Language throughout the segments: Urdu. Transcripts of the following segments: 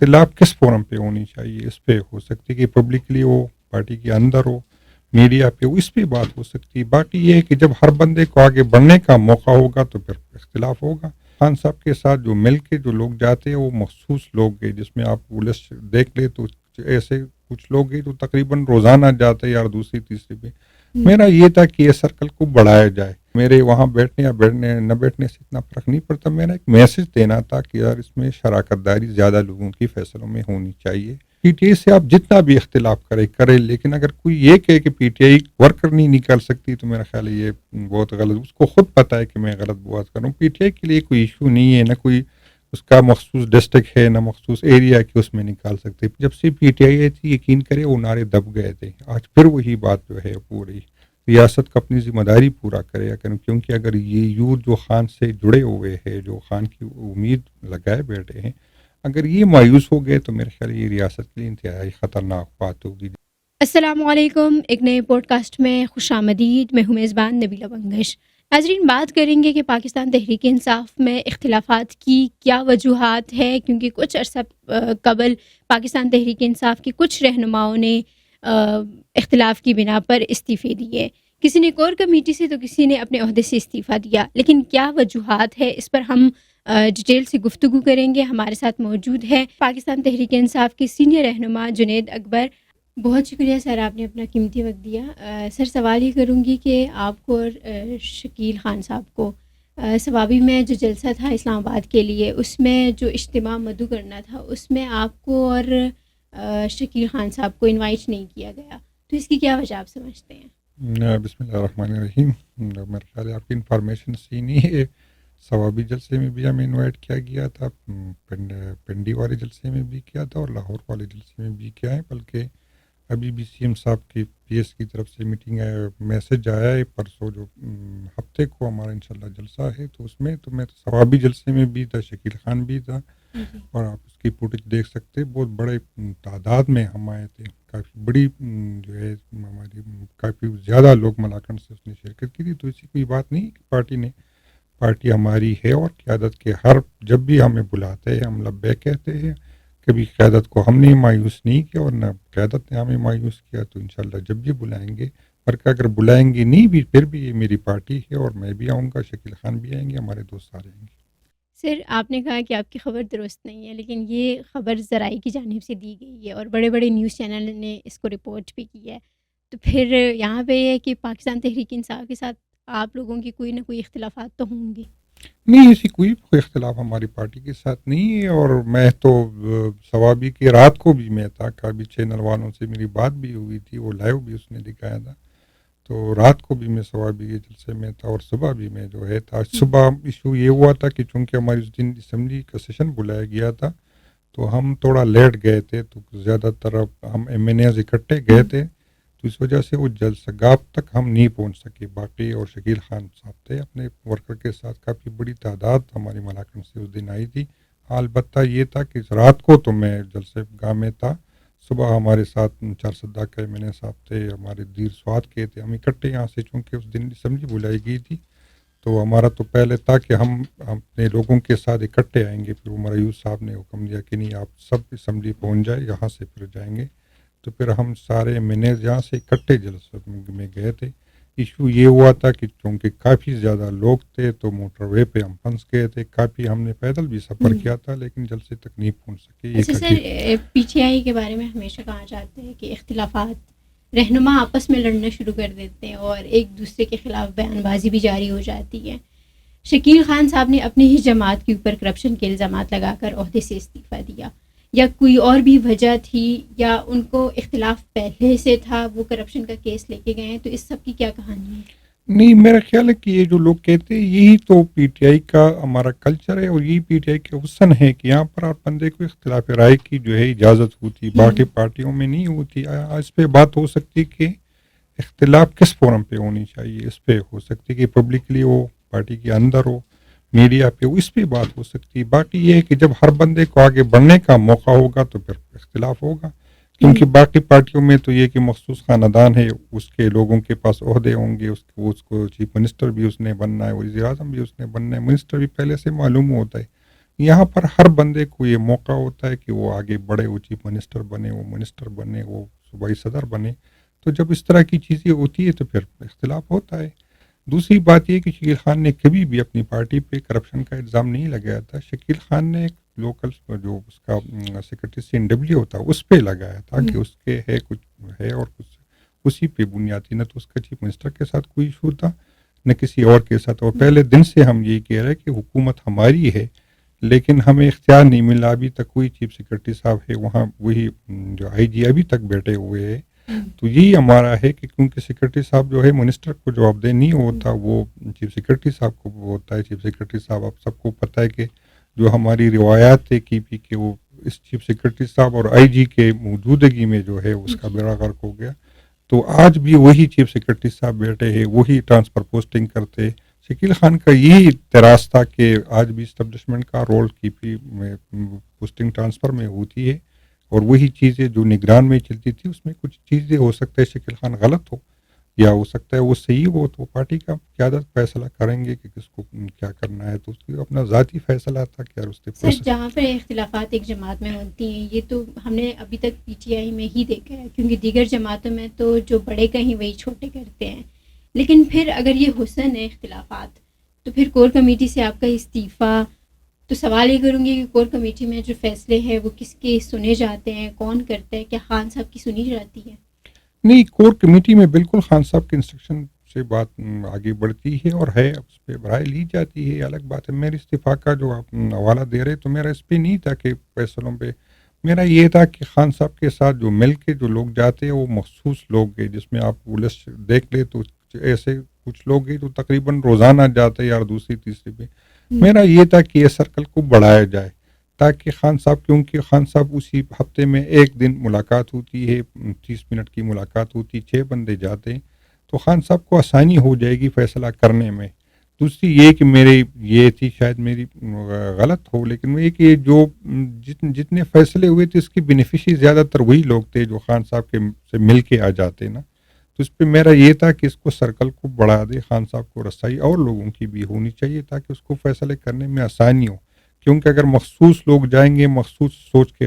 اختلاف کس فورم پہ ہونی چاہیے، اس پہ ہو سکتی ہے کہ پبلکلی ہو، پارٹی کے اندر ہو، میڈیا پہ ہو، اس پہ بات ہو سکتی ہے. باقی یہ ہے کہ جب ہر بندے کو آگے بڑھنے کا موقع ہوگا تو پھر اختلاف ہوگا. خان صاحب کے ساتھ جو مل کے جو لوگ جاتے ہیں وہ مخصوص لوگ ہیں، جس میں آپ لسٹ دیکھ لیں تو ایسے کچھ لوگ ہیں جو تقریباً روزانہ جاتے ہیں، یا دوسری تیسری پہ. میرا یہ تھا کہ یہ سرکل کو بڑھایا جائے. میرے وہاں بیٹھنے یا بیٹھنے نہ بیٹھنے سے اتنا فرق نہیں پڑتا. میرا ایک میسج دینا تھا کہ یار اس میں شراکت داری زیادہ لوگوں کی فیصلوں میں ہونی چاہیے. پی ٹی آئی سے آپ جتنا بھی اختلاف کرے، لیکن اگر کوئی یہ کہے کہ پی ٹی آئی ورکر نہیں نکال سکتی تو میرا خیال ہے یہ بہت غلط. اس کو خود پتا ہے کہ میں غلط بات کر رہا ہوں. پی ٹی آئی کے لیے کوئی ایشو نہیں ہے، نہ کوئی اس کا مخصوص ڈسٹرکٹ ہے، نہ مخصوص ایریا کہ اس میں نکال سکتے. جب سے پی ٹی آئی تھی یقین کرے وہ نعرے دب گئے تھے. آج پھر وہی بات جو ہے پوری ریاست کو اپنی ذمہ داری پورا کرے، کیونکہ اگر یہ یوتھ جو خان سے جڑے ہوئے ہیں، جو خان کی امید لگائے بیٹھے ہیں، اگر یہ مایوس ہو گئے تو میرے خیال یہ ریاست کے لیے انتہائی خطرناک بات ہوگی. السلام علیکم، ایک نئے پوڈ کاسٹ میں خوش آمدید. میں ہوں میزبان نبیلہ بنگش. ناظرین، بات کریں گے کہ پاکستان تحریک انصاف میں اختلافات کی کیا وجوہات ہے، کیونکہ کچھ عرصہ قبل پاکستان تحریک انصاف کے کچھ رہنماؤں نے اختلاف کی بنا پر استعفے دیے. کسی نے کور کمیٹی سے تو کسی نے اپنے عہدے سے استعفیٰ دیا. لیکن کیا وجوہات ہے، اس پر ہم ڈیٹیل سے گفتگو کریں گے. ہمارے ساتھ موجود ہے پاکستان تحریک انصاف کے سینئر رہنما جنید اکبر. بہت شکریہ سر، آپ نے اپنا قیمتی وقت دیا. سر، سوال یہ کروں گی کہ آپ کو اور شکیل خان صاحب کو ثوابی میں جو جلسہ تھا اسلام آباد کے لیے، اس میں جو اجتماع مدعو کرنا تھا، اس میں آپ کو اور شکیل خان صاحب کو انوائٹ نہیں کیا گیا، تو اس کی کیا وجہ آپ سمجھتے ہیں؟ بسم اللہ الرحمن الرحیم. میرے خیال ہے آپ کی انفارمیشن سی نہیں ہے. ثوابی جلسے میں بھی ہمیں انوائٹ کیا گیا تھا، پنڈی والے جلسے میں بھی کیا تھا، اور لاہور والے جلسے میں بھی کیا ہے. بلکہ ابھی بھی سی ایم صاحب کی پی ایس کی طرف سے میٹنگ میسج آیا ہے پرسوں، جو ہفتے کو ہمارا انشاءاللہ جلسہ ہے، تو اس میں تو میں ثوابی جلسے میں بھی تھا، شکیل خان بھی تھا. اور آپ اس کی فوٹیج دیکھ سکتے ہیں. بہت بڑے تعداد میں ہم آئے تھے. کافی بڑی جو ہے ہماری کافی زیادہ لوگ ملاکنڈ سے اس نے شرکت کی تھی. تو ایسی کوئی بات نہیں کہ پارٹی ہماری ہے، اور قیادت کے جب بھی ہمیں بلاتے ہیں ہم لبیک کہتے ہیں. کبھی قیادت کو ہم نے مایوس نہیں کیا، اور نہ قیادت نے ہمیں مایوس کیا. تو انشاءاللہ جب بھی بلائیں گے، اور اگر بلائیں گے نہیں بھی پھر بھی یہ میری پارٹی ہے، اور میں بھی آؤں گا، شکیل خان بھی آئیں گے، ہمارے دوست سارے آئیں گے. سر، آپ نے کہا کہ آپ کی خبر درست نہیں ہے، لیکن یہ خبر ذرائع کی جانب سے دی گئی ہے اور بڑے بڑے نیوز چینل نے اس کو رپورٹ بھی کی ہے. تو پھر یہاں پہ یہ ہے کہ پاکستان تحریک انصاف کے ساتھ آپ لوگوں کی کوئی نہ کوئی اختلافات تو ہوں گے. نہیں، ایسی کوئی اختلاف ہماری پارٹی کے ساتھ نہیں ہے. اور میں تو ثوابی کی رات کو بھی میں تھا، کبھی چینل والوں سے میری بات بھی ہوئی تھی، وہ لائیو بھی اس نے دکھایا تھا. تو رات کو بھی میں ثوابی کے جلسے میں تھا، اور صبح بھی میں جو ہے تھا. صبح ایشو یہ ہوا تھا کہ چونکہ ہماری اس دن اسمبلی کا سیشن بلایا گیا تھا، تو ہم تھوڑا لیٹ گئے تھے. تو زیادہ تر ہم ایم این ایز اکٹھے گئے تھے، تو اس وجہ سے وہ جلسہ گاہ تک ہم نہیں پہنچ سکے. باقی اور شکیل خان صاحب تھے اپنے ورکر کے ساتھ. کافی بڑی تعداد ہماری ملاکنڈ سے اس دن آئی تھی. البتہ یہ تھا کہ رات کو تو میں جلسے گاہ میں تھا. صبح ہمارے ساتھ چار صدہ کے ایم این اے صاحب تھے، ہمارے دیر سواد کے تھے. ہم اکٹھے یہاں سے، چونکہ اس دن اسمبلی بلائی گئی تھی، تو ہمارا تو پہلے تھا کہ ہم اپنے لوگوں کے ساتھ اکٹھے آئیں گے. پھر عمر ایوب صاحب نے حکم دیا کہ نہیں، آپ سب اسمبلی پہنچ جائے، یہاں سے پھر جائیں گے. تو پھر ہم سارے مینیج یہاں سے اکٹھے جلسے میں گئے تھے. ایشو یہ ہوا تھا کہ چونکہ کافی زیادہ لوگ تھے تو موٹر وے پہ ہم پھنس گئے تھے. کافی ہم نے پیدل بھی سفر کیا تھا، لیکن جلسے تک نہیں پہنچ سکے. اچھا سر، پی ٹی آئی کے بارے میں ہمیشہ کہا جاتا ہے کہ اختلافات رہنما آپس میں لڑنا شروع کر دیتے ہیں اور ایک دوسرے کے خلاف بیان بازی بھی جاری ہو جاتی ہے. شکیل خان صاحب نے اپنی ہی جماعت کے اوپر کرپشن کے الزامات لگا کر عہدے سے استعفیٰ دیا، یا کوئی اور بھی وجہ تھی، یا ان کو اختلاف پہلے سے تھا، وہ کرپشن کا کیس لے کے گئے ہیں؟ تو اس سب کی کیا کہانی ہے؟ نہیں، میرا خیال ہے کہ یہ جو لوگ کہتے ہیں یہی تو پی ٹی آئی کا ہمارا کلچر ہے، اور یہی پی ٹی آئی کا حسن ہے کہ یہاں پر آپ بندے کو اختلاف رائے کی جو ہے اجازت ہوتی، باقی پارٹیوں میں نہیں ہوتی. اس پہ بات ہو سکتی کہ اختلاف کس فورم پہ ہونی چاہیے، اس پہ ہو سکتی کہ پبلکلی ہو، پارٹی کے اندر ہو، میڈیا پہ ہو، اس پہ بات ہو سکتی ہے. باقی یہ ہے کہ جب ہر بندے کو آگے بڑھنے کا موقع ہوگا تو پھر اختلاف ہوگا. کیونکہ باقی پارٹیوں میں تو یہ کہ مخصوص خاندان ہے، اس کے لوگوں کے پاس عہدے ہوں گے، اس کو چیف منسٹر بھی اس نے بننا ہے، وزیر اعظم بھی اس نے بننا ہے، منسٹر بھی پہلے سے معلوم ہوتا ہے. یہاں پر ہر بندے کو یہ موقع ہوتا ہے کہ وہ آگے بڑھے، وہ چیف منسٹر بنے، وہ منسٹر بنے، وہ صوبائی صدر بنے. تو جب اس طرح کی چیزیں ہوتی ہے تو پھر اختلاف ہوتا ہے. دوسری بات یہ کہ شکیل خان نے کبھی بھی اپنی پارٹی پہ کرپشن کا الزام نہیں لگایا تھا. شکیل خان نے ایک لوکل جو اس کا سیکرٹری CNW ہوتا اس پہ لگایا تھا کہ اس کے ہے کچھ ہے اور کچھ اسی پہ بنیادی. نہ تو اس کا چیف منسٹر کے ساتھ کوئی ایشو تھا نہ کسی اور کے ساتھ. اور پہلے دن سے ہم یہی کہہ رہے ہیں کہ حکومت ہماری ہے لیکن ہمیں اختیار نہیں ملا. ابھی تک کوئی چیف سیکرٹری صاحب ہے وہاں، وہی جو IG ابھی تک بیٹھے ہوئے ہیں. تو یہی ہمارا ہے کہ کیونکہ سیکرٹری صاحب جو ہے منسٹر کو جواب دہ نہیں ہوتا، وہ چیف سیکرٹری صاحب کو ہوتا ہے. چیف سیکرٹری صاحب آپ سب کو پتہ ہے کہ جو ہماری روایات ہے KP کے، وہ اس چیف سیکرٹری صاحب اور IG کے موجودگی میں جو ہے اس کا بیڑا غرق ہو گیا. تو آج بھی وہی چیف سیکرٹری صاحب بیٹھے ہیں، وہی ٹرانسفر پوسٹنگ کرتے. شکیل خان کا یہی اعتراض تھا کہ آج بھی اسٹیبلشمنٹ کا رول KP میں پوسٹنگ ٹرانسفر میں ہوتی ہے اور وہی چیزیں جو نگران میں چلتی تھی اس میں کچھ چیزیں ہو سکتا ہے شکیل خان غلط ہو یا ہو سکتا ہے وہ صحیح ہو. تو پارٹی کا قیادت فیصلہ کریں گے کہ کس کو کیا کرنا ہے. تو اس کی اپنا ذاتی فیصلہ تھا کہ یار اس کے سر جہاں پر اختلافات ایک جماعت میں ہوتی ہیں، یہ تو ہم نے ابھی تک PTI میں ہی دیکھا ہے، کیونکہ دیگر جماعتوں میں تو جو بڑے کہیں وہی چھوٹے کرتے ہیں. لیکن پھر اگر یہ حسن ہے اختلافات، تو پھر کور کمیٹی سے آپ کا استعفیٰ، تو سوال یہ کروں گی کہ کور کمیٹی میں جو فیصلے ہیں وہ کس کے سنے جاتے ہیں، کون کرتا ہے؟ کیا خان صاحب کی سنی جاتی ہے؟ نہیں، کور کمیٹی میں بالکل خان صاحب کے انسٹرکشن سے بات آگے بڑھتی ہے اور ہے اس پہ رائے لی جاتی ہے. الگ بات ہے میرے استعفیٰ کا جو آپ حوالہ دے رہے تو میرا اس پہ نہیں تھا کہ فیصلوں پہ. میرا یہ تھا کہ خان صاحب کے ساتھ جو مل کے جو لوگ جاتے ہیں وہ مخصوص لوگ ہیں، جس میں آپ لسٹ دیکھ لیں تو ایسے کچھ لوگ ہیں جو تقریباً روزانہ جاتے ہیں یا دوسری تیسری پہ. میرا یہ تھا کہ یہ سرکل کو بڑھایا جائے تاکہ خان صاحب، کیونکہ خان صاحب اسی ہفتے میں ایک دن ملاقات ہوتی ہے، 30 منٹ کی ملاقات ہوتی، 6 بندے جاتے ہیں تو خان صاحب کو آسانی ہو جائے گی فیصلہ کرنے میں. دوسری یہ کہ میری یہ تھی، شاید میری غلط ہو، لیکن وہ یہ کہ جو جتنے فیصلے ہوئے تھے اس کی بینیفیشری زیادہ تر وہی لوگ تھے جو خان صاحب کے سے مل کے آ جاتے نا. تو اس پہ میرا یہ تھا کہ اس کو سرکل کو بڑھا دے، خان صاحب کو رسائی اور لوگوں کی بھی ہونی چاہیے تاکہ اس کو فیصلے کرنے میں آسانی ہو. کیونکہ اگر مخصوص لوگ جائیں گے، مخصوص سوچ کے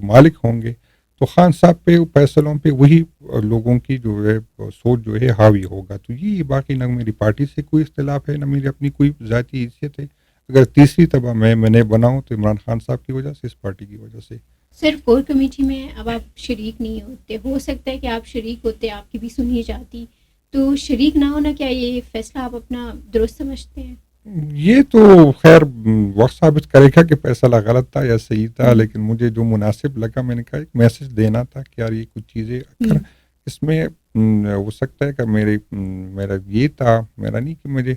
مالک ہوں گے تو خان صاحب پہ فیصلوں پہ وہی لوگوں کی جو ہے سوچ جو ہے حاوی ہوگا. تو یہ باقی نہ میری پارٹی سے کوئی اختلاف ہے نہ میری اپنی کوئی ذاتی حیثیت ہے. اگر تیسری طبع میں بناؤں تو عمران خان صاحب کی وجہ سے، اس پارٹی کی وجہ سے. سر کور کمیٹی میں اب آپ شریک نہیں ہوتے، ہو سکتا ہے کہ آپ شریک ہوتے آپ کی بھی سنی جاتی، تو شریک نہ ہونا کیا یہ فیصلہ آپ اپنا درست سمجھتے ہیں؟ یہ تو خیر وقت ثابت کرے گا کہ فیصلہ غلط تھا یا صحیح تھا، لیکن مجھے جو مناسب لگا میں نے کہا ایک میسج دینا تھا کہ یار یہ کچھ چیزیں اگر اس میں ہو سکتا ہے کہ میرا یہ تھا، میرا نہیں کہ مجھے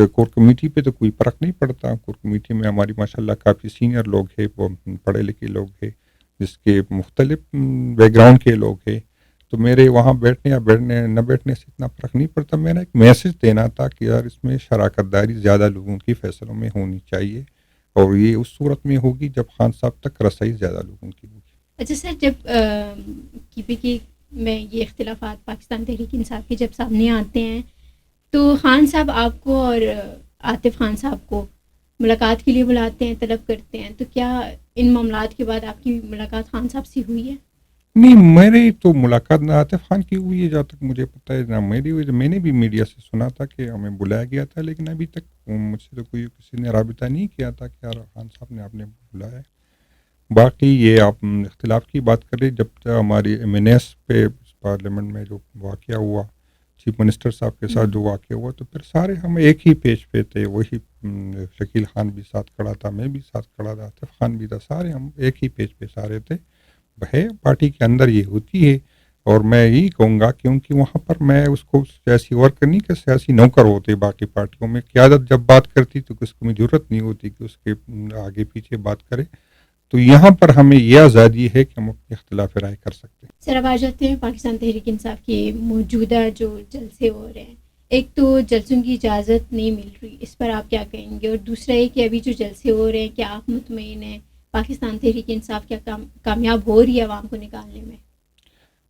کور کمیٹی پہ تو کوئی فرق نہیں پڑتا. کور کمیٹی میں ہماری ماشاءاللہ کافی سینئر لوگ ہیں، وہ پڑھے لکھے لوگ ہیں جس کے مختلف بیک گراؤنڈ کے لوگ ہیں. تو میرے وہاں بیٹھنے یا نہ بیٹھنے سے اتنا فرق نہیں پڑتا. میرا ایک میسج دینا تھا کہ یار اس میں شراکت داری زیادہ لوگوں کی فیصلوں میں ہونی چاہیے اور یہ اس صورت میں ہوگی جب خان صاحب تک رسائی زیادہ لوگوں کی ہوگی. اچھا سر، جب KP میں یہ اختلافات پاکستان تحریک انصاف کے جب سامنے آتے ہیں تو خان صاحب آپ کو اور عاطف خان صاحب کو ملاقات کے لیے بلاتے ہیں، طلب کرتے ہیں، تو کیا ان معاملات کے بعد آپ کی ملاقات خان صاحب سے ہوئی ہے؟ نہیں، میری تو ملاقات نہ عاطف خان کی ہوئی ہے جہاں تک مجھے پتہ ہے، نہ میری ہوئی. میں نے بھی میڈیا سے سنا تھا کہ ہمیں بلایا گیا تھا، لیکن ابھی تک مجھ سے تو کسی نے رابطہ نہیں کیا تھا کہ یار خان صاحب نے آپ نے بلایا ہے. باقی یہ آپ اختلاف کی بات کریں، جب تک ہماری MNS پہ پارلیمنٹ میں جو واقعہ ہوا، چیف منسٹر صاحب کے ساتھ جو واقعہ ہوا، تو پھر سارے ہم ایک ہی پیج پہ تھے. وہی شکیل خان بھی ساتھ کھڑا تھا، میں بھی ساتھ کھڑا تھا، عاطف خان بھی تھا، سارے ہم ایک ہی پیج پہ سارے تھے. ہے پارٹی کے اندر یہ ہوتی ہے اور میں یہی کہوں گا کیونکہ وہاں پر میں اس کو سیاسی ورکر نہیں کہ سیاسی نوکر ہوتے. باقی پارٹیوں میں قیادت جب بات کرتی تو اس کو ضرورت نہیں ہوتی کہ اس کے آگے پیچھے بات کرے. تو یہاں پر ہمیں یہ آزادی ہے کہ ہم اپنے اختلاف رائے کر سکتے ہیں. سر اب آ جاتے ہیں پاکستان تحریک انصاف کے موجودہ جو جلسے ہو رہے ہیں. ایک تو جلسوں کی اجازت نہیں مل رہی، اس پر آپ کیا کہیں گے؟ اور دوسرا یہ کہ ابھی جو جلسے ہو رہے ہیں کیا آپ مطمئن ہیں پاکستان تحریک انصاف کیا کامیاب ہو رہی ہے عوام کو نکالنے میں؟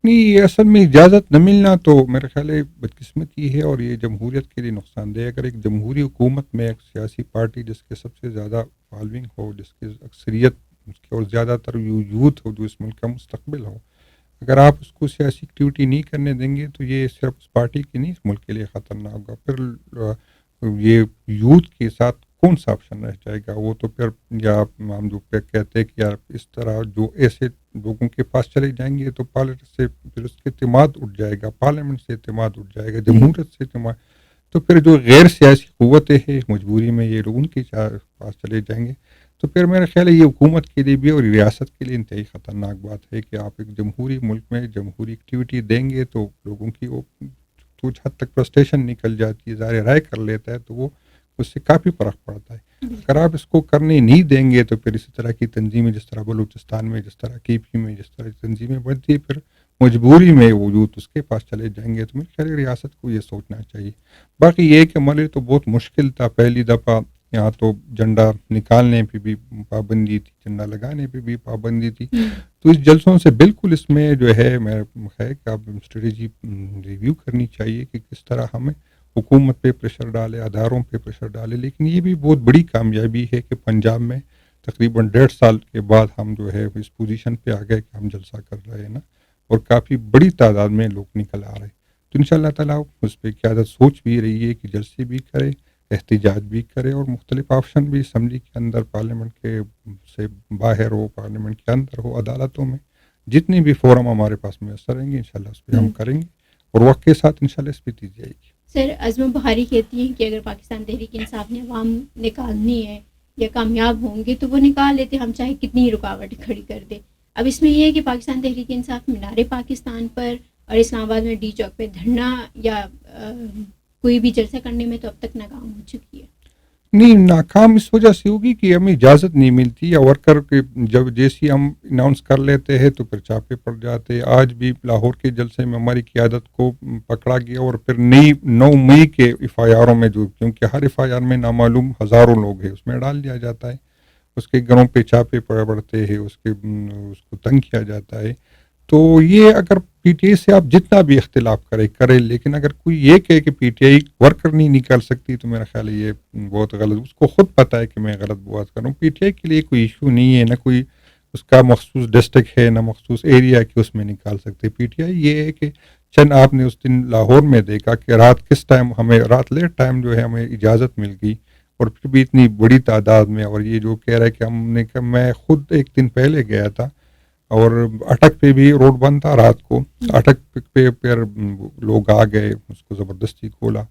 نہیں، اصل میں اجازت نہ ملنا تو میرا خیال ہے بدقسمتی ہے، اور یہ جمہوریت کے لیے نقصان دہ ہے۔ اگر ایک جمہوری حکومت میں ایک سیاسی پارٹی جس کے سب سے زیادہ فالوئنگ ہو، جس کی اکثریت اس کے اور زیادہ تر یوتھ ہو جو اس ملک کا مستقبل ہو، اگر آپ اس کو سیاسی ایکٹیویٹی نہیں کرنے دیں گے تو یہ صرف اس پارٹی کی نہیں، اس ملک کے لیے خطرناک ہوگا۔ پھر یہ یوتھ کے ساتھ کون سا آپشن رہ جائے گا؟ وہ تو پھر یا ہم جو پہ کہتے ہیں کہ یار اس طرح جو ایسے لوگوں کے پاس چلے جائیں گے تو پالیٹکس سے پھر اس کے اعتماد اٹھ جائے گا، پارلیمنٹ سے اعتماد اٹھ جائے گا، جمہوریت سے اعتماد، تو پھر جو غیر سیاسی قوتیں ہیں مجبوری میں یہ لوگ ان کے پاس چلے جائیں گے۔ تو پھر میرا خیال ہے یہ حکومت کے لیے بھی اور ریاست کے لیے انتہائی خطرناک بات ہے کہ آپ ایک جمہوری ملک میں جمہوری ایکٹیویٹی دیں گے تو لوگوں کی وہ کچھ حد تک فرسٹریشن نکل جاتی ہے، ظاہر رائے کر لیتا ہے، تو وہ اس سے کافی فرق پڑتا ہے۔ اگر آپ اس کو کرنے نہیں دیں گے تو پھر اسی طرح کی تنظیمیں جس طرح بلوچستان میں، جس طرح کے پی میں، جس طرح کی تنظیمیں بنتی ہے، پھر مجبوری میں وہ یوتھ اس کے پاس چلے جائیں گے۔ تو میرے خیال ہے ریاست کو یہ سوچنا چاہیے۔ باقی یہ کہ عمل تو بہت مشکل تھا، پہلی دفعہ یہاں تو جھنڈا نکالنے پہ بھی پابندی تھی، جھنڈا لگانے پہ بھی پابندی تھی۔ تو اس جلسوں سے بالکل اس میں جو ہے میرا ہے کہ اب اسٹریٹجی ریویو کرنی چاہیے کہ کس طرح ہمیں حکومت پہ پریشر ڈالے، اداروں پہ پریشر ڈالے۔ لیکن یہ بھی بہت بڑی کامیابی ہے کہ پنجاب میں تقریباً 1.5 سال کے بعد ہم جو ہے اس پوزیشن پہ آ گئے کہ ہم جلسہ کر رہے ہیں نا، اور کافی بڑی تعداد میں لوگ نکل آ رہے ہیں۔ تو انشاءاللہ تعالیٰ اس پہ قیادت سوچ بھی رہی ہے کہ جلسے بھی کرے، احتجاج بھی کرے، اور مختلف آپشن بھی اسمبلی کے اندر، پارلیمنٹ کے سے باہر ہو، پارلیمنٹ کے اندر ہو، عدالتوں میں، جتنے بھی فورم ہمارے پاس میسر رہیں گے انشاءاللہ اس پہ ہم کریں گے، اور وقت کے ساتھ انشاءاللہ اس پہ دی جائے گی۔ سر، عزم بہاری کہتی ہیں کہ اگر پاکستان تحریک انصاف نے عوام نکالنی ہے یا کامیاب ہوں گے تو وہ نکال لیتے، ہم چاہے کتنی رکاوٹیں کھڑی کر دیں۔ اب اس میں یہ ہے کہ پاکستان تحریک انصاف مینار پاکستان پر اور اسلام آباد میں ڈی چوک پہ دھرنا یا کوئی بھی جلسہ کرنے میں تو اب تک ناکام ہو چکی ہے۔ نہیں، ناکام اس وجہ سے ہوگی کہ ہمیں اجازت نہیں ملتی، یا ورکر کے جب جیسی ہم اناؤنس کر لیتے ہیں تو پھر چھاپے پڑ جاتے ہیں۔ آج بھی لاہور کے جلسے میں ہماری قیادت کو پکڑا گیا، اور پھر 9 مئی کے ایف آئی آروں میں جو، کیونکہ ہر ایف آئی آر میں نامعلوم ہزاروں لوگ ہیں، اس میں ڈال دیا جاتا ہے، اس کے گھروں پہ چھاپے پڑتے ہیں، اس کو تنگ کیا جاتا ہے۔ تو یہ اگر پی ٹی آئی سے آپ جتنا بھی اختلاف کرے، لیکن اگر کوئی یہ کہے کہ پی ٹی آئی ورکر نہیں نکال سکتی تو میرا خیال ہے یہ بہت غلط، اس کو خود پتہ ہے کہ میں غلط بات کر رہا ہوں۔ پی ٹی آئی کے لیے کوئی ایشو نہیں ہے، نہ کوئی اس کا مخصوص ڈسٹرکٹ ہے، نہ مخصوص ایریا کہ اس میں نکال سکتے پی ٹی آئی۔ یہ ہے کہ چند آپ نے اس دن لاہور میں دیکھا کہ رات کس ٹائم ہمیں، رات لیٹ ٹائم جو ہے ہمیں اجازت مل گئی، اور پھر بھی اتنی بڑی تعداد میں، اور یہ جو کہہ رہا ہے کہ ہم نے کہا، میں خود ایک دن پہلے گیا تھا اور اٹک پہ بھی روڈ بند تھا رات کو، اٹک پہ پھر لوگ آ گئے، اس کو زبردستی کھولا،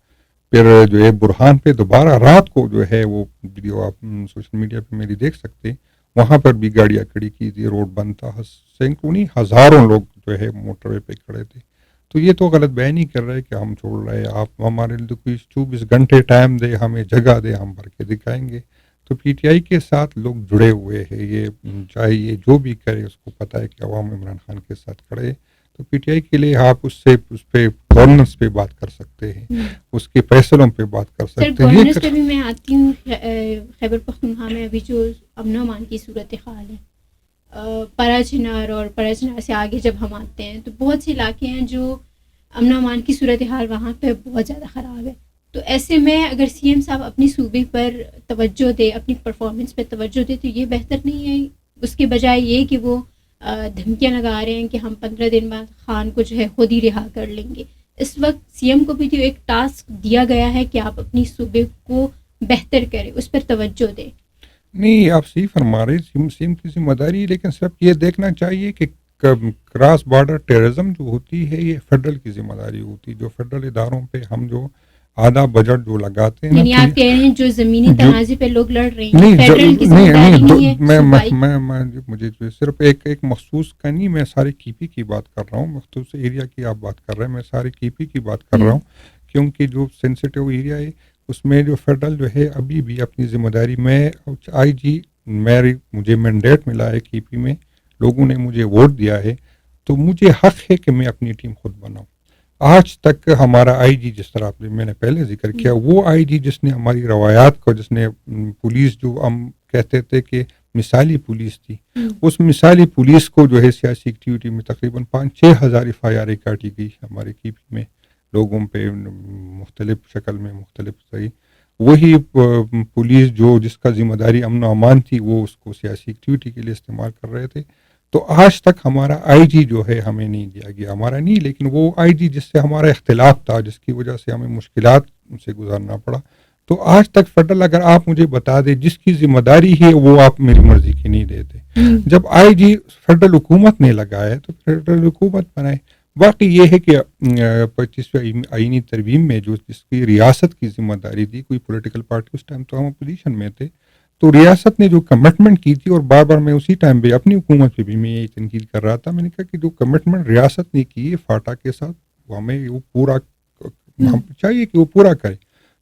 پھر جو ہے برہان پہ دوبارہ رات کو جو ہے وہ ویڈیو آپ سوشل میڈیا پہ میری دیکھ سکتے، وہاں پر بھی گاڑیاں کھڑی کی تھی، روڈ بند تھا، سینکڑوں نہیں ہزاروں لوگ جو ہے موٹر وے پہ کھڑے تھے۔ تو یہ تو غلط بیانی کر رہے کہ ہم چھوڑ رہے، آپ ہمارے لیے کوئی 24 گھنٹے ٹائم دے، ہمیں جگہ دے، ہم بھر کے دکھائیں گے۔ تو پی ٹی آئی کے ساتھ لوگ جڑے ہوئے ہیں، یہ چاہے یہ جو بھی کرے اس کو پتہ ہے کہ عوام عمران خان کے ساتھ کھڑے، تو پی ٹی آئی کے لیے آپ اس پہ گورننس پہ بات کر سکتے ہیں، اس کے فیصلوں پہ بات کر سکتے ہیں۔ سر، گورننس پہ بھی میں آتی ہوں، خیبر پختونخوا میں ابھی جو امن و امان کی صورتحال ہے، پرا چنار اور پرا چنار سے آگے جب ہم آتے ہیں تو بہت سے علاقے ہیں جو امن و امان کی صورتحال وہاں پہ بہت زیادہ خراب ہے۔ تو ایسے میں اگر سی ایم صاحب اپنی صوبے پر توجہ دے، اپنی پرفارمنس پہ توجہ دے، تو یہ بہتر نہیں ہے اس کے بجائے یہ کہ وہ دھمکیاں لگا رہے ہیں کہ ہم 15 دن بعد خان کو جو ہے خود ہی رہا کر لیں گے۔ اس وقت سی ایم کو بھی جو ایک ٹاسک دیا گیا ہے کہ آپ اپنی صوبے کو بہتر کریں، اس پر توجہ دیں۔ نہیں، آپ صحیح فرما رہے، سی ایم کی ذمہ داری ہے، لیکن صرف یہ دیکھنا چاہیے کہ کراس بارڈر ٹیررزم جو ہوتی ہے یہ فیڈرل کی ذمہ داری ہوتی ہے، جو فیڈرل اداروں پہ ہم جو آدھا بجٹ جو لگاتے ہیں، یعنی آپ کہہ رہے ہیں جو زمینی تنازع پہ لوگ لڑ رہے ہیں فیڈرل کی ذمہ داری نہیں ہے؟ مجھے صرف ایک مخصوص کا نہیں، میں سارے کی پی کی بات کر رہا ہوں، مخصوص ایریا کی آپ بات کر رہے ہیں، میں سارے کی پی کی بات کر رہا ہوں، کیونکہ جو سینسیٹیو ایریا ہے اس میں جو فیڈرل جو ہے ابھی بھی اپنی ذمہ داری، میں آئی جی مجھے مینڈیٹ ملا ہے کی پی میں، لوگوں نے مجھے ووٹ دیا ہے، تو مجھے حق ہے کہ میں اپنی ٹیم خود بناؤں۔ آج تک ہمارا آئی جی، جس طرح میں نے پہلے ذکر کیا، وہ آئی جی جس نے ہماری روایات کو، جس نے پولیس جو ہم کہتے تھے کہ مثالی پولیس تھی. اس مثالی پولیس کو جو ہے سیاسی ایکٹیویٹی میں تقریباً 5-6 ہزار FIR کاٹی گئی ہمارے KP میں لوگوں پہ مختلف شکل میں مختلف صحیح. وہی پولیس جس کا ذمہ داری امن و امان تھی وہ اس کو سیاسی ایکٹیویٹی کے لیے استعمال کر رہے تھے. تو آج تک ہمارا IG جو ہے ہمیں نہیں دیا گیا, ہمارا نہیں لیکن وہ IG جس سے ہمارا اختلاف تھا, جس کی وجہ سے ہمیں مشکلات سے گزارنا پڑا, تو آج تک فیڈرل اگر آپ مجھے بتا دیں جس کی ذمہ داری ہے وہ آپ میری مرضی کی نہیں دیتے. جب IG فیڈرل حکومت نے لگایا تو فیڈرل حکومت بنائے. باقی یہ ہے کہ 25ویں آئینی ترمیم میں جس کی ریاست کی ذمہ داری تھی, کوئی پولیٹیکل پارٹی, اس ٹائم تو ہم اپوزیشن میں تھے, تو ریاست نے جو کمٹمنٹ کی تھی, اور بار بار میں اسی ٹائم پہ اپنی حکومت پہ بھی میں یہی تنقید کر رہا تھا, میں نے کہا کہ جو کمٹمنٹ ریاست نے کی ہے فاٹا کے ساتھ وہ ہمیں وہ پورا ہم چاہیے کہ وہ پورا کرے,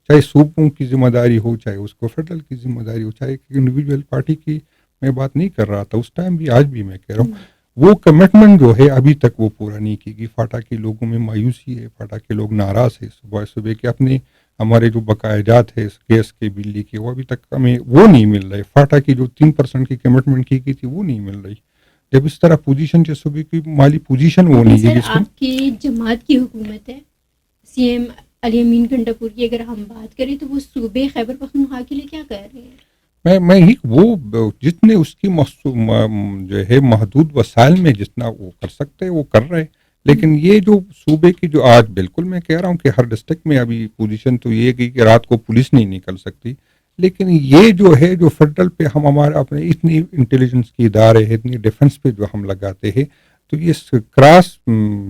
چاہے صوبوں کی ذمہ داری ہو, چاہے اس کو فیڈرل کی ذمہ داری ہو, چاہے انڈیویجول پارٹی کی میں بات نہیں کر رہا تھا اس ٹائم بھی, آج بھی میں کہہ رہا ہوں. وہ کمٹمنٹ جو ہے ابھی تک وہ پورا نہیں کی گئی. فاٹا کے لوگوں میں مایوسی ہے, فاٹا کے لوگ ناراض ہیں, صبح کے اپنے ہمارے جو بقایا جات ہے گیس کے بجلی کے وہ ابھی تک ہمیں وہ نہیں مل رہے. فاٹا کی جو 3% کی کمٹمنٹ کی گئی تھی وہ نہیں مل رہی. جب اس طرح پوزیشن جو صوبے کی مالی پوزیشن وہ نہیں ہے, آپ کی جماعت کی حکومت ہے, CM علی امین گنڈاپور کی اگر ہم بات کریں تو وہ صوبے خیبر پختونخوا کے لیے کیا کر رہے ہیں؟ میں وہ جتنے اس کی جو ہے محدود وسائل میں جتنا وہ کر سکتے وہ کر رہے. لیکن یہ جو صوبے کی جو آج بالکل میں کہہ رہا ہوں کہ ہر ڈسٹرکٹ میں ابھی پوزیشن تو یہ گئی کہ رات کو پولیس نہیں نکل سکتی, لیکن یہ جو ہے جو فیڈرل پہ ہم ہمارے اپنے اتنی انٹیلیجنس کی ادارے ہیں, اتنی ڈیفنس پہ جو ہم لگاتے ہیں, تو یہ کراس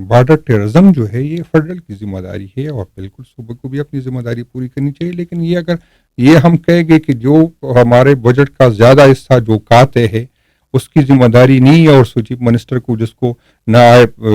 بارڈر ٹیررزم جو ہے یہ فیڈرل کی ذمہ داری ہے, اور بالکل صوبے کو بھی اپنی ذمہ داری پوری کرنی چاہیے. لیکن یہ اگر یہ ہم کہیں گے کہ جو ہمارے بجٹ کا زیادہ حصہ جو کاتے ہے اس کی ذمہ داری نہیں ہے, اور چیف منسٹر کو جس کو نائب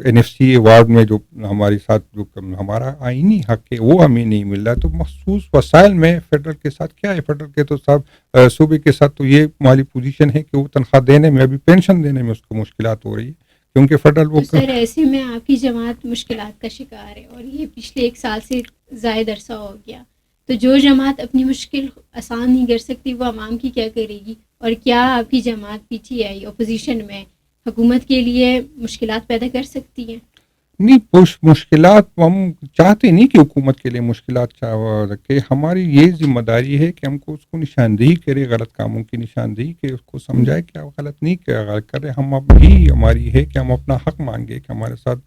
NFC ایوارڈ میں جو ہمارے ساتھ جو ہمارا آئینی حق ہے وہ ہمیں نہیں مل رہا ہے, تو مخصوص وسائل میں فیڈرل کے ساتھ کیا ہے, فیڈرل کے تو صاحب صوبے کے ساتھ تو یہ مالی پوزیشن ہے کہ وہ تنخواہ دینے میں, ابھی پینشن دینے میں اس کو مشکلات ہو رہی ہے, کیونکہ فیڈرل وہ سر ایسے میں آپ کی جماعت مشکلات کا شکار ہے, اور یہ پچھلے 1 سال سے زائد عرصہ ہو گیا, تو جو جماعت اپنی مشکل آسان نہیں کر سکتی وہ عوام کی کیا کرے گی؟ اور کیا آپ کی جماعت PTI اپوزیشن میں حکومت کے لیے مشکلات پیدا کر سکتی ہیں؟ نہیں, مشکلات ہم چاہتے نہیں کہ حکومت کے لیے مشکلات رکھے. ہماری یہ ذمہ داری ہے کہ ہم کو اس کو نشاندہی کرے, غلط کاموں کی نشاندہی کہ اس کو سمجھائے کہ آپ غلط نہیں کرے. ہم اب ہی ہماری ہے کہ ہم اپنا حق مانگے کہ ہمارے ساتھ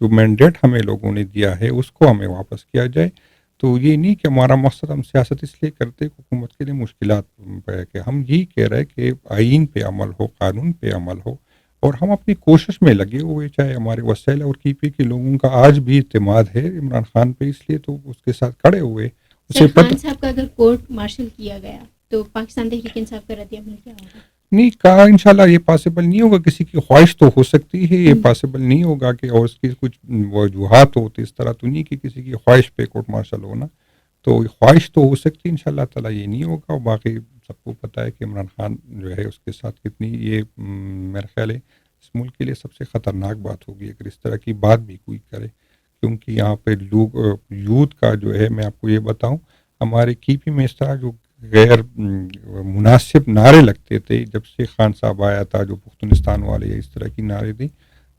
جو مینڈیٹ ہمیں لوگوں نے دیا ہے اس کو ہمیں واپس کیا جائے. تو یہ نہیں کہ ہمارا مقصد ہم سیاست اس لیے کرتے کہ حکومت کے لیے مشکلات پہ, کہ ہم یہی کہہ رہے کہ آئین پہ عمل ہو, قانون پہ عمل ہو, اور ہم اپنی کوشش میں لگے ہوئے, چاہے ہمارے وسائل اور KP کے لوگوں کا آج بھی اعتماد ہے عمران خان پہ, اس لیے تو اس کے ساتھ کھڑے ہوئے. سر خان صاحب کا اگر کورٹ مارشل کیا گیا تو پاکستان تحریک انصاف کا رد عمل کیا ہوگا؟ نہیں کہا, انشاءاللہ یہ پاسبل نہیں ہوگا. کسی کی خواہش تو ہو سکتی ہے, یہ پاسبل نہیں ہوگا کہ, اور اس کی کچھ وجوہات ہوتی, اس طرح تو نہیں کہ کسی کی خواہش پہ کورٹ مارشل ہونا, تو خواہش تو ہو سکتی ہے, انشاءاللہ تعالیٰ یہ نہیں ہوگا. اور باقی سب کو پتہ ہے کہ عمران خان جو ہے اس کے ساتھ کتنی, یہ میرا خیال ہے اس ملک کے لیے سب سے خطرناک بات ہوگی اگر اس طرح کی بات بھی کوئی کرے, کیونکہ یہاں پہ لوگ یوتھ کا جو ہے, میں آپ کو یہ بتاؤں, ہمارے KP میں اس طرح جو غیر مناسب نعرے لگتے تھے جب سے خان صاحب آیا تھا, جو پختونستان والے اس طرح کی نعرے تھے,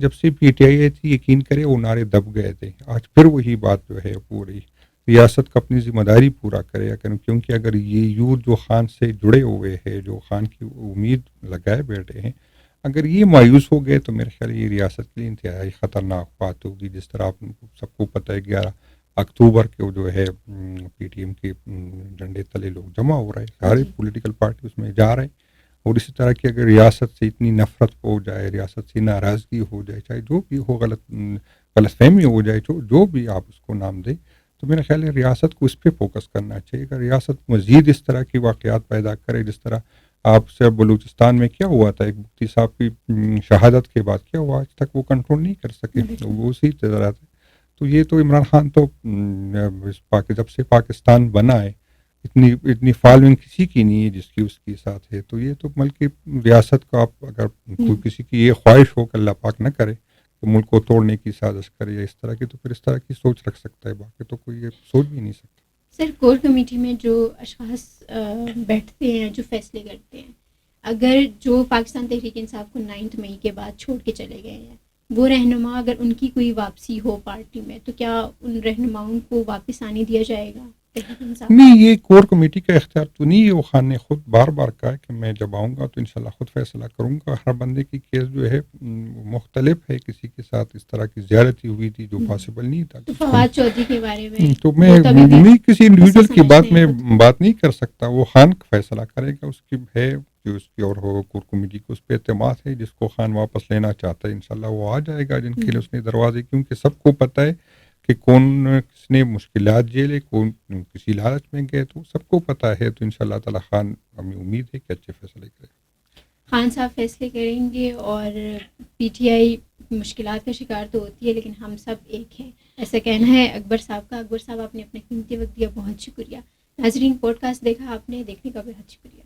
جب سے PTI آئی تھی, یقین کرے وہ نعرے دب گئے تھے. آج پھر وہی بات جو ہے پوری ریاست کا اپنی ذمہ داری پورا کرے, کیونکہ اگر یہ یوتھ جو خان سے جڑے ہوئے ہیں, جو خان کی امید لگائے بیٹھے ہیں, اگر یہ مایوس ہو گئے تو میرے خیال یہ ریاست کے لیے انتہائی خطرناک بات ہوگی. جس طرح آپ سب کو پتہ ہے 11 اکتوبر کو جو ہے PTM کے جھنڈے تلے لوگ جمع ہو رہے ہیں, سارے پولیٹیکل پارٹی اس میں جا رہے ہیں, اور اسی طرح کی اگر ریاست سے اتنی نفرت ہو جائے, ریاست سے ناراضگی ہو جائے, چاہے جو بھی ہو, غلط فہمی ہو جائے, جو بھی آپ اس کو نام دیں, تو میرا خیال ہے ریاست کو اس پہ فوکس کرنا چاہیے. اگر ریاست مزید اس طرح کی واقعات پیدا کرے, جس طرح آپ سے بلوچستان میں کیا ہوا تھا, ایک مفتی صاحب کی شہادت کے بعد کیا ہوا, آج تک وہ کنٹرول نہیں کر سکے, وہ اسی طرح تھے. تو یہ تو عمران خان تو جب سے پاکستان بنا ہے اتنی فالوئنگ کسی کی نہیں ہے جس کی اس کے ساتھ ہے. تو یہ تو ملک کی ریاست کو آپ اگر کوئی کسی کی یہ خواہش ہو کہ اللہ پاک نہ کرے کہ ملک کو توڑنے کی سازش کرے یا اس طرح کی, تو پھر اس طرح کی سوچ رکھ سکتا ہے, باقی تو کوئی یہ سوچ بھی نہیں سکتا. سر کور کمیٹی میں جو اشخاص بیٹھتے ہیں، جو فیصلے کرتے ہیں، اگر جو پاکستان تحریک انصاف کو 9 مئی کے بعد چھوڑ کے چلے گئے ہیں، وہ رہنما اگر ان کی کوئی واپسی ہو پارٹی میں، تو کیا ان رہنماؤں کو واپس آنے دیا جائے گا تحریک انصاف؟ نہیں، یہ کور کمیٹی کا اختیار تو نہیں ہے. وہ خان نے خود بار بار کہا ہے کہ میں جب آؤں گا تو انشاءاللہ خود فیصلہ کروں گا. ہر بندے کی کیس جو ہے مختلف ہے. کسی کے ساتھ اس طرح کی زیادتی ہوئی تھی جو پاسبل نہیں تھا. تو فواد چودھری کے بارے میں تو میں وہ تبھی بھی نہیں کسی انڈیویجول کی بات سمجھتے میں ہیں خود کو۔ بات نہیں کر سکتا. وہ خان فیصلہ کرے گا. اس کی ہے جو اس کی اور کور کمیٹی کو اس پہ اعتماد ہے. جس کو خان واپس لینا چاہتا ہے انشاءاللہ وہ آ جائے گا. جن کے لیے اس نے دروازے، کیونکہ سب کو پتہ ہے کہ کون کس نے مشکلات جھیلے، کون کسی لالچ میں گئے، تو سب کو پتہ ہے. تو انشاءاللہ تعالی خان، ہمیں امید ہے کہ اچھے فیصلے کرے. خان صاحب فیصلے کریں گے، اور پی ٹی آئی مشکلات کا شکار تو ہوتی ہے لیکن ہم سب ایک ہیں، ایسا کہنا ہے اکبر صاحب کا. اکبر صاحب آپ نے اپنا قیمتی وقت دیا، بہت شکریہ. ناظرین، پوڈ کاسٹ دیکھا آپ نے، دیکھنے کا بہت شکریہ.